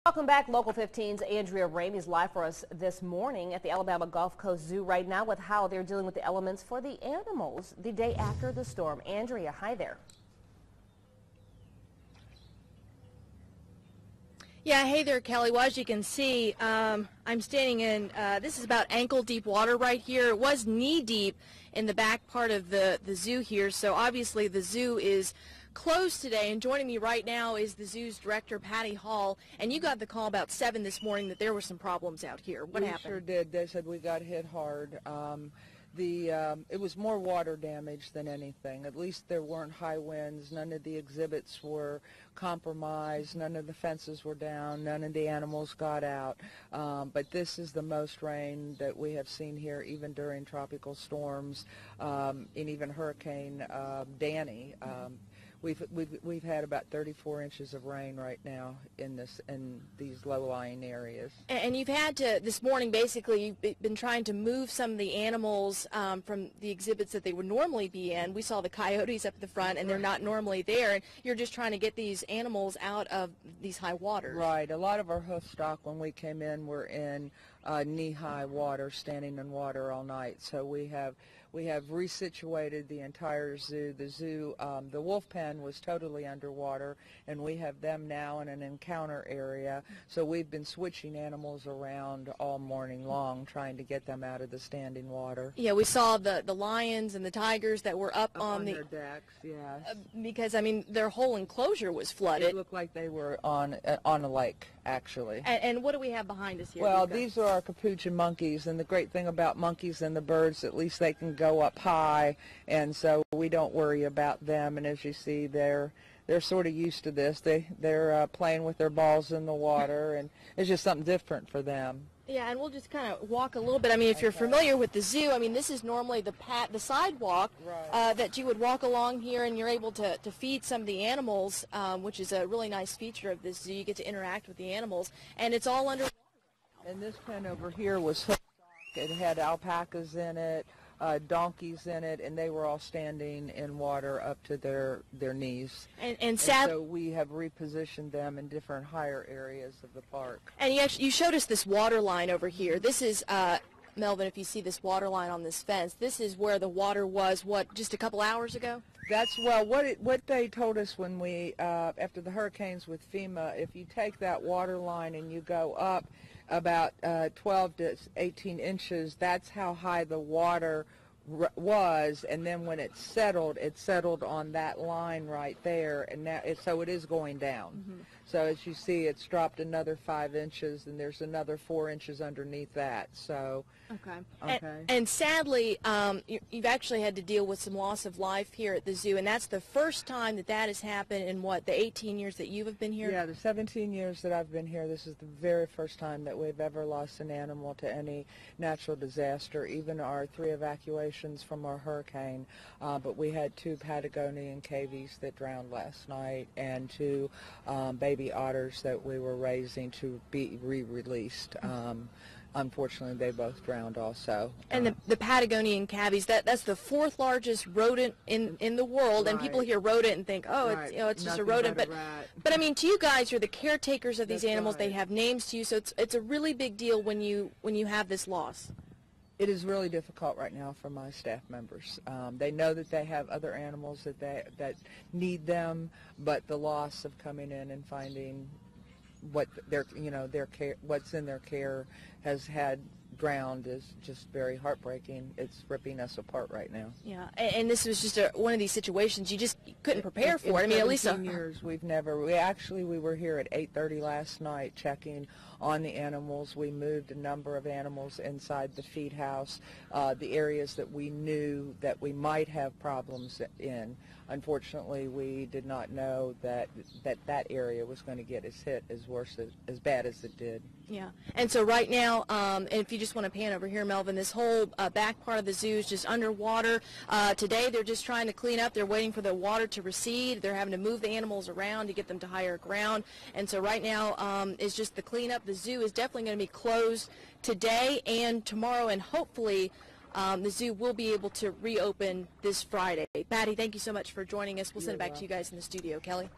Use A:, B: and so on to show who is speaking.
A: Welcome back. Local 15's Andrea Ramey is live for us this morning at the Alabama Gulf Coast Zoo right now with how they're dealing with the elements for the animals the day after the storm. Andrea, hi there.
B: Yeah, hey there, Kelly. Well, as you can see, I'm standing in, this is about ankle deep water right here. It was knee deep in the back part of the zoo here, so obviously the zoo is closed today. And joining me right now is the zoo's director, Patti Hall. And you got the call about 7 this morning that there were some problems out here. What happened?
C: We sure did. They said we got hit hard. It was more water damage than anything. At least there weren't high winds. None of the exhibits were compromised. None of the fences were down. None of the animals got out. But this is the most rain that we have seen here, even during tropical storms, and even Hurricane Danny. We've had about 34 inches of rain right now in these low-lying areas.
B: And you've had to, this morning basically, you've been trying to move some of the animals from the exhibits that they would normally be in. We saw the coyotes up at the front, and they're not normally there. And you're just trying to get these animals out of these high waters.
C: Right. A lot of our hoof stock when we came in were in knee-high water, standing in water all night. So we have resituated the entire zoo. The zoo, the wolf pen was totally underwater, and we have them now in an encounter area. So we've been switching animals around all morning long, trying to get them out of the standing water.
B: Yeah, we saw the lions and the tigers that were up on
C: their decks, yes.
B: Because, I mean, their whole enclosure was flooded.
C: It looked like they were on a lake, actually.
B: And what do we have behind us here?
C: Well, these are our capuchin monkeys, and the great thing about monkeys and the birds, at least they can go up high, and so we don't worry about them. And as you see, they're sort of used to this. They're playing with their balls in the water, and it's just something different for them.
B: Yeah, and we'll just kind of walk a little bit. I mean, if you're familiar with the zoo, I mean, this is normally the sidewalk that you would walk along here, and you're able to feed some of the animals, which is a really nice feature of this zoo. You get to interact with the animals, and it's all under.
C: And this pen over here was hooked stock. It had alpacas in it, donkeys in it, and they were all standing in water up to their knees. And so we have repositioned them in different higher areas of the park. And
B: you showed us this water line over here. This is, Melvin, if you see this water line on this fence, this is where the water was, just a couple hours ago?
C: That's, well, what they told us when we, after the hurricanes with FEMA, if you take that water line and you go up about 12 to 18 inches, that's how high the water was, and then when it settled on that line right there, and now so it is going down. Mm-hmm. So as you see, it's dropped another 5 inches, and there's another 4 inches underneath that. So
B: okay. And sadly, you've actually had to deal with some loss of life here at the zoo, and that's the first time that has happened in the 18 years that you have been here?
C: Yeah, the 17 years that I've been here, this is the very first time that we've ever lost an animal to any natural disaster, even our 3 evacuations from our hurricane. But we had 2 Patagonian Cavys that drowned last night, and 2 baby otters that we were raising to be re-released. Unfortunately, they both drowned also.
B: And the Patagonian Cavys, that's the 4th largest rodent in the world. Right. And people hear rodent and think, oh, right. It's just a rodent. But I mean, to you guys, you're the caretakers of these animals. Right. They have names to you, so it's a really big deal when you have this loss.
C: It is really difficult right now for my staff members. They know that they have other animals that need them, but the loss of coming in and finding what what's in their care has had drowned is just very heartburning. It's ripping us apart right now.
B: Yeah, and this was just one of these situations you just couldn't prepare for. I mean, at least
C: 17 years we were here at 8:30 last night checking on the animals. We moved a number of animals inside the feed house, the areas that we knew that we might have problems in. Unfortunately, we did not know that area was going to get as bad as it did.
B: Yeah, and so right now, and if you just want to pan over here, Melvin, this whole back part of the zoo is just underwater. Today they're just trying to clean up. They're waiting for the water to recede. They're having to move the animals around to get them to higher ground. And so right now it's just the cleanup. The zoo is definitely going to be closed today and tomorrow, and hopefully the zoo will be able to reopen this Friday. Patti, thank you so much for joining us. We'll send it back to you guys in the studio. Kelly?